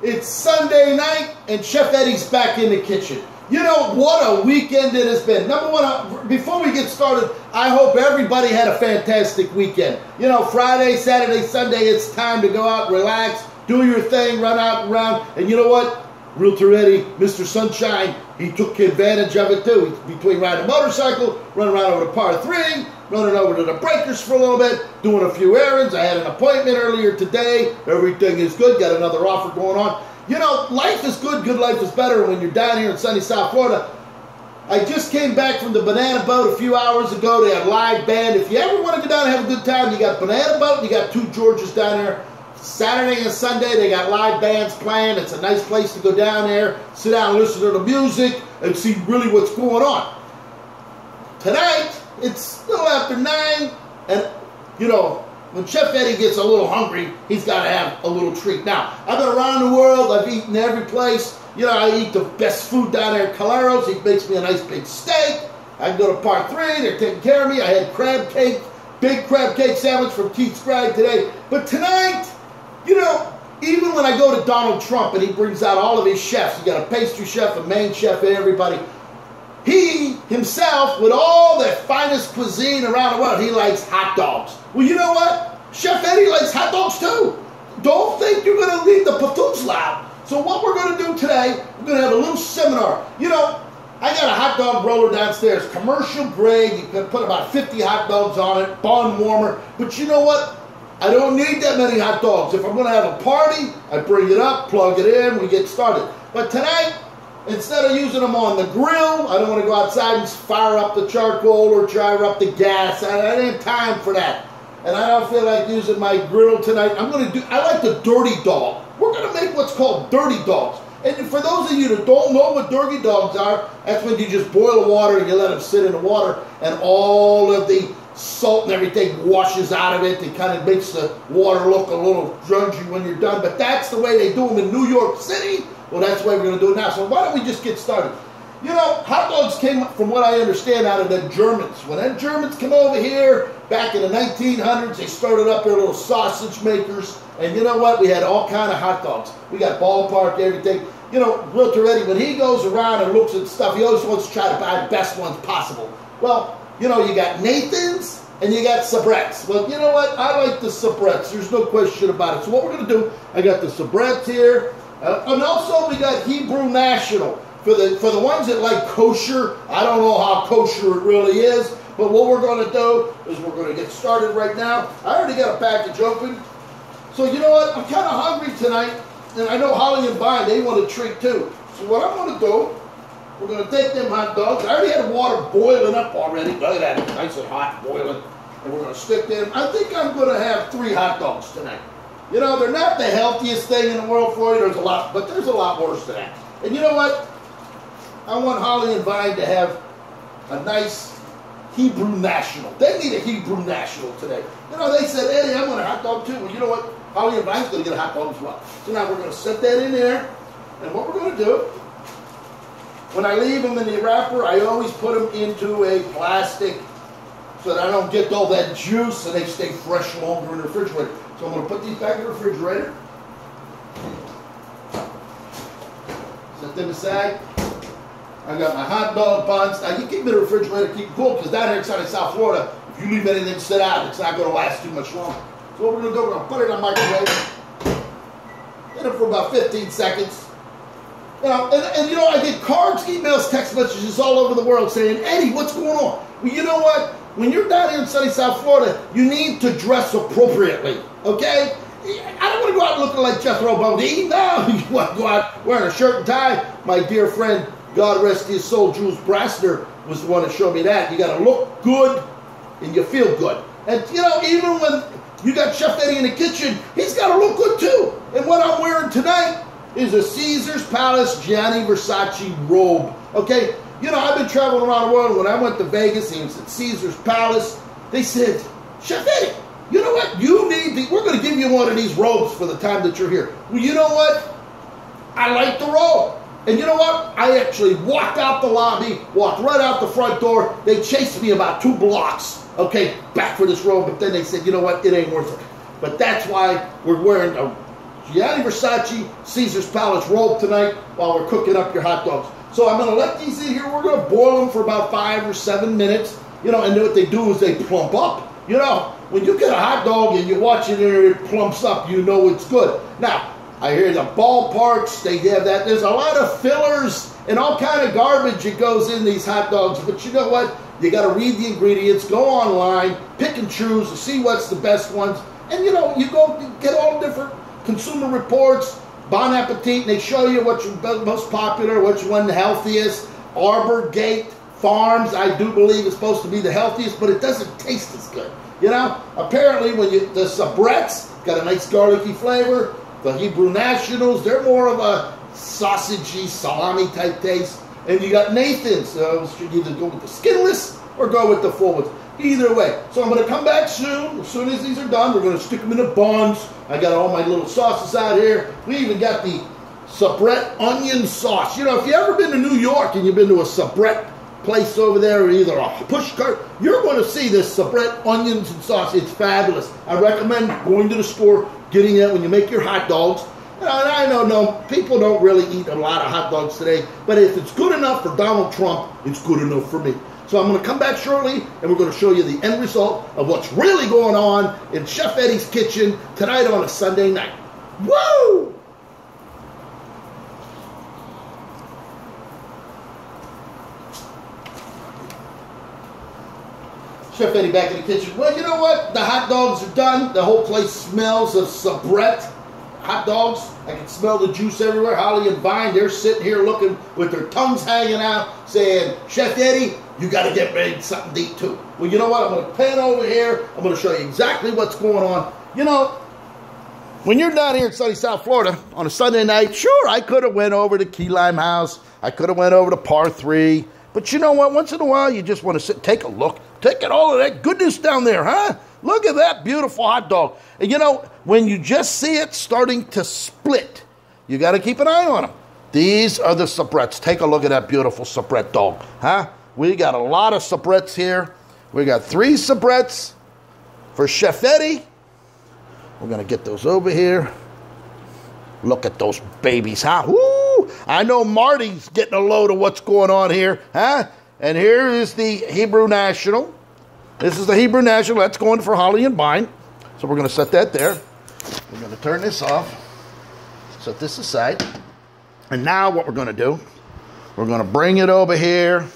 It's Sunday night, and Chef Eddie's back in the kitchen. You know, what a weekend it has been. Number one, before we get started, I hope everybody had a fantastic weekend. You know, Friday, Saturday, Sunday, it's time to go out, relax, do your thing, run out and around. And you know what? Realtor Eddie, Mr. Sunshine, he took advantage of it too. Between riding a motorcycle, running around over to Par 3, running over to the breakers for a little bit, doing a few errands. I had an appointment earlier today. Everything is good. Got another offer going on. You know, life is good. Good life is better when you're down here in sunny South Florida. I just came back from the Banana Boat a few hours ago. They had live band. If you ever want to go down and have a good time, you got Banana Boat and you got 2 Georges down there. Saturday and Sunday, they got live bands playing. It's a nice place to go down there, sit down and listen to the music and see really what's going on. Tonight, it's a little after 9, and, you know, when Chef Eddie gets a little hungry, he's got to have a little treat. Now, I've been around the world. I've eaten every place. You know, I eat the best food down there at Calero's. He makes me a nice big steak. I can go to Part 3. They're taking care of me. I had crab cake, big crab cake sandwich from Keith's Crab today. But tonight, you know, even when I go to Donald Trump and he brings out all of his chefs, you got a pastry chef, a main chef, and everybody, he himself, with all the finest cuisine around the world, he likes hot dogs. Well, you know what? Chef Eddie likes hot dogs too. Don't think you're going to leave the patoons loud. So what we're going to do today, we're going to have a little seminar. You know, I got a hot dog roller downstairs, commercial grade. You can put about 50 hot dogs on it, bun warmer. But you know what? I don't need that many hot dogs. If I'm going to have a party, I bring it up, plug it in, we get started. But tonight, instead of using them on the grill, I don't want to go outside and fire up the charcoal or fire up the gas. I didn't have time for that. And I don't feel like using my grill tonight. I like the dirty dog. We're going to make what's called dirty dogs. And for those of you that don't know what dirty dogs are, that's when you just boil the water and you let them sit in the water and all of the salt and everything washes out of it. It kind of makes the water look a little grungy when you're done. But that's the way they do them in New York City. Well, that's the way we're going to do it now. So why don't we just get started? You know, hot dogs came, from what I understand, out of the Germans. When the Germans came over here back in the 1900s, they started up their little sausage makers. And you know what? We had all kind of hot dogs. We got ballpark, everything. You know, Realtor Eddie, when he goes around and looks at stuff, he always wants to try to buy the best ones possible. Well, you know, you got Nathan's and you got Sabretts. Well, you know what? I like the Sabretts. There's no question about it. So what we're going to do, I got the Sabretts here. And also we got Hebrew National. For the ones that like kosher, I don't know how kosher it really is. But what we're going to do is we're going to get started right now. I already got a package open. So you know what? I'm kind of hungry tonight. And I know Holly and Vine, they want a treat too. So what I'm going to do, we're going to take them hot dogs. I already had water boiling up already. Look at that. It's nice and hot, boiling. And we're going to stick them. I think I'm going to have 3 hot dogs tonight. You know, they're not the healthiest thing in the world for you. There's a lot worse than that. And you know what? I want Holly and Vine to have a nice Hebrew National. They need a Hebrew National today. You know, they said, Eddie, I want a hot dog too. Well, you know what? Holly and Vine's going to get a hot dog as well. So now we're going to set that in there. And what we're going to do, when I leave them in the wrapper, I always put them into a plastic so that I don't get all that juice and they stay fresh longer in the refrigerator. So I'm going to put these back in the refrigerator. Set them aside. I got my hot dog buns. Now you keep them in the refrigerator, keep them cool, because down here inside of South Florida, if you leave anything sit out, it's not going to last too much longer. So what we're going to do, we're going to put it in the microwave. Hit it for about 15 seconds. You know, and you know, I get cards, emails, text messages all over the world saying, Eddie, what's going on? Well, you know what? When you're down here in sunny South Florida, you need to dress appropriately, okay? I don't want to go out looking like Jethro Bodine. No, you want to go out wearing a shirt and tie. My dear friend, God rest his soul, Jules Brassner, was the one that showed me that. You got to look good and you feel good. And, you know, even when you got Chef Eddie in the kitchen, he's got to look good too. And what I'm wearing tonight is a Caesar's Palace Gianni Versace robe. Okay? You know, I've been traveling around the world. When I went to Vegas, and it was at Caesar's Palace, they said, Chef Eddie, you know what? We're going to give you one of these robes for the time that you're here. Well, you know what? I like the robe. And you know what? I actually walked out the lobby, walked right out the front door. They chased me about 2 blocks, okay, back for this robe. But then they said, you know what? It ain't worth it. But that's why we're wearing a Gianni Versace Caesar's Palace roll tonight while we're cooking up your hot dogs. So I'm going to let these in here. We're going to boil them for about 5 or 7 minutes. You know, and then what they do is they plump up. You know, when you get a hot dog and you watch it and it plumps up, you know it's good. Now, I hear the ballparks, they have that. There's a lot of fillers and all kind of garbage that goes in these hot dogs. But you know what? You got to read the ingredients, go online, pick and choose, see what's the best ones. And, you know, you go get all different Consumer Reports, Bon Appetit, and they show you what's most popular, which one the healthiest. Arbor Gate Farms, I do believe, is supposed to be the healthiest, but it doesn't taste as good. You know, apparently when the Sabretts got a nice garlicky flavor. The Hebrew Nationals, they're more of a sausagey, salami type taste. And you got Nathan's, should either go with the skinless or go with the full ones. Either way. So I'm going to come back soon. As soon as these are done, we're going to stick them in the buns. I got all my little sauces out here. We even got the Sabrett onion sauce. You know, if you've ever been to New York and you've been to a Sabrett place over there, or either a push cart, you're going to see this Sabrett onions and sauce. It's fabulous. I recommend going to the store, getting it when you make your hot dogs. You know, and I know people don't really eat a lot of hot dogs today, but if it's good enough for Donald Trump, it's good enough for me. So I'm going to come back shortly, and we're going to show you the end result of what's really going on in Chef Eddie's kitchen tonight on a Sunday night. Woo! Chef Eddie back in the kitchen. Well, you know what? The hot dogs are done. The whole place smells of Sabrett hot dogs. I can smell the juice everywhere. Holly and Vine, they're sitting here looking with their tongues hanging out, saying, Chef Eddie, you got to get ready something to eat too. Well, you know what? I'm going to pan over here. I'm going to show you exactly what's going on. You know, when you're down here in sunny South Florida on a Sunday night, sure, I could have went over to Key Lime House. I could have went over to Par 3. But you know what? Once in a while, you just want to sit, take a look, take at all of that goodness down there, huh? Look at that beautiful hot dog. And you know, when you just see it starting to split, you got to keep an eye on them. These are the Sabretts. Take a look at that beautiful Sabrett dog, huh? We got a lot of Sabretts here. We got 3 Sabretts for Chef Eddie. We're going to get those over here. Look at those babies, huh? Woo! I know Marty's getting a load of what's going on here, huh? And here is the Hebrew National. This is the Hebrew National. That's going for Holly and Vine. So we're going to set that there. We're going to turn this off. Set this aside. And now what we're going to do, we're going to bring it over here.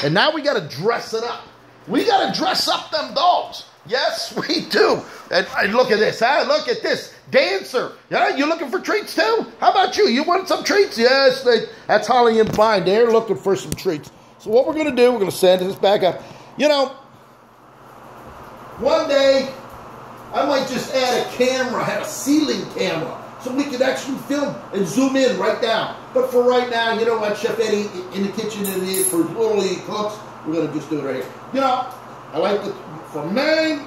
And now we got to dress it up. We got to dress up them dogs. Yes, we do. And look at this, huh? Look at this. Dancer. Yeah, you looking for treats too? How about you? You want some treats? Yes, that's Holly and Vine. They're looking for some treats. So what we're going to do, we're going to sand this back up. You know, one day, I might just add a camera, have a ceiling camera, so we could actually film and zoom in right down. But for right now, you know what, Chef Eddie in the kitchen and for little he cooks, we're going to just do it right here. You know, I like the, for me,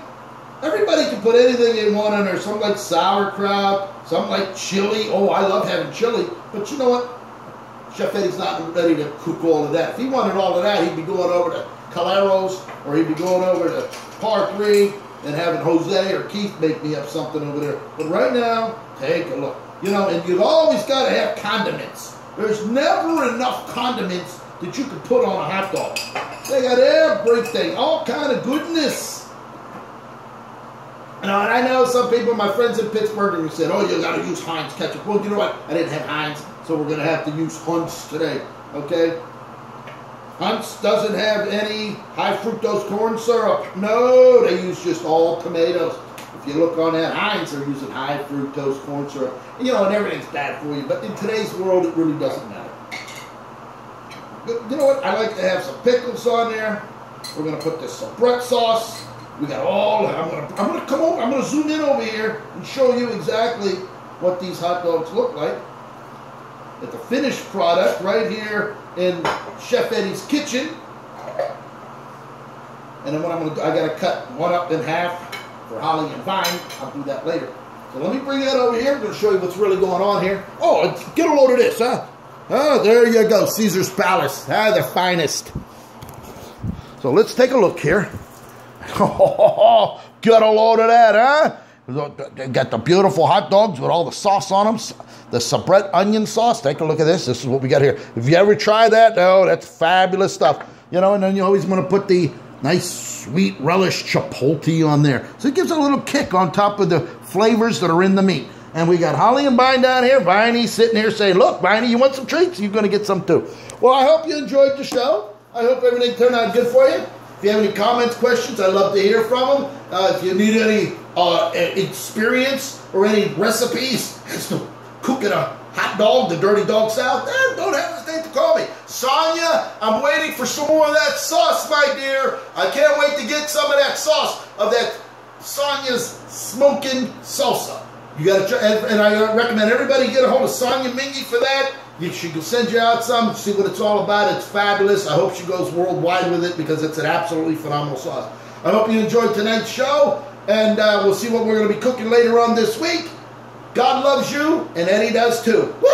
everybody can put anything they want in there. Some like sauerkraut, some like chili. Oh, I love having chili. But you know what? Chef Eddie's not ready to cook all of that. If he wanted all of that, he'd be going over to Caleros, or he'd be going over to Par 3 and having Jose or Keith make me up something over there. But right now, take a look. You know, and you've always got to have condiments. There's never enough condiments that you can put on a hot dog. They got everything, all kind of goodness. And I know some people, my friends in Pittsburgh, who said, oh, you got to use Heinz ketchup. Well, you know what? I didn't have Heinz, so we're going to have to use Hunt's today, okay? Hunt's doesn't have any high fructose corn syrup. No, they use just all tomatoes. If you look on that, Heinz are using high fructose corn syrup. You know, and everything's bad for you. But in today's world, it really doesn't matter. But you know what? I like to have some pickles on there. We're going to put this Sabrett sauce. We got all. I'm going to come over. I'm going to zoom in over here and show you exactly what these hot dogs look like. At the finished product right here in Chef Eddie's kitchen. And then what I'm going to do, I got to cut one up in half for Holly and Vine. I'll do that later. So let me bring that over here. I'm going to show you what's really going on here. Oh, get a load of this, huh? Oh, there you go. Caesar's Palace. Ah, the finest. So let's take a look here. Oh, get a load of that, huh? They got the beautiful hot dogs with all the sauce on them, the Sabrett onion sauce. Take a look at this. This is what we got here. If you ever try that, oh, that's fabulous stuff. You know, and then you always want to put the nice sweet relish chipotle on there. So it gives a little kick on top of the flavors that are in the meat. And we got Holly and Vine down here. Viney sitting here saying, look, Viney, you want some treats? You're going to get some too. Well, I hope you enjoyed the show. I hope everything turned out good for you. If you have any comments, questions, I'd love to hear from them. If you need any experience or any recipes as to cooking a hot dog, the dirty dog style, don't hesitate to call me. Sonia, I'm waiting for some more of that sauce, my dear. I can't wait to get some of that sauce, of that Sonia's smoking salsa. You got to try, and I recommend everybody get a hold of Sonia Mingy for that. She can send you out some, see what it's all about. It's fabulous. I hope she goes worldwide with it because it's an absolutely phenomenal sauce. I hope you enjoyed tonight's show, and we'll see what we're going to be cooking later on this week. God loves you, and Eddie does too. Woo!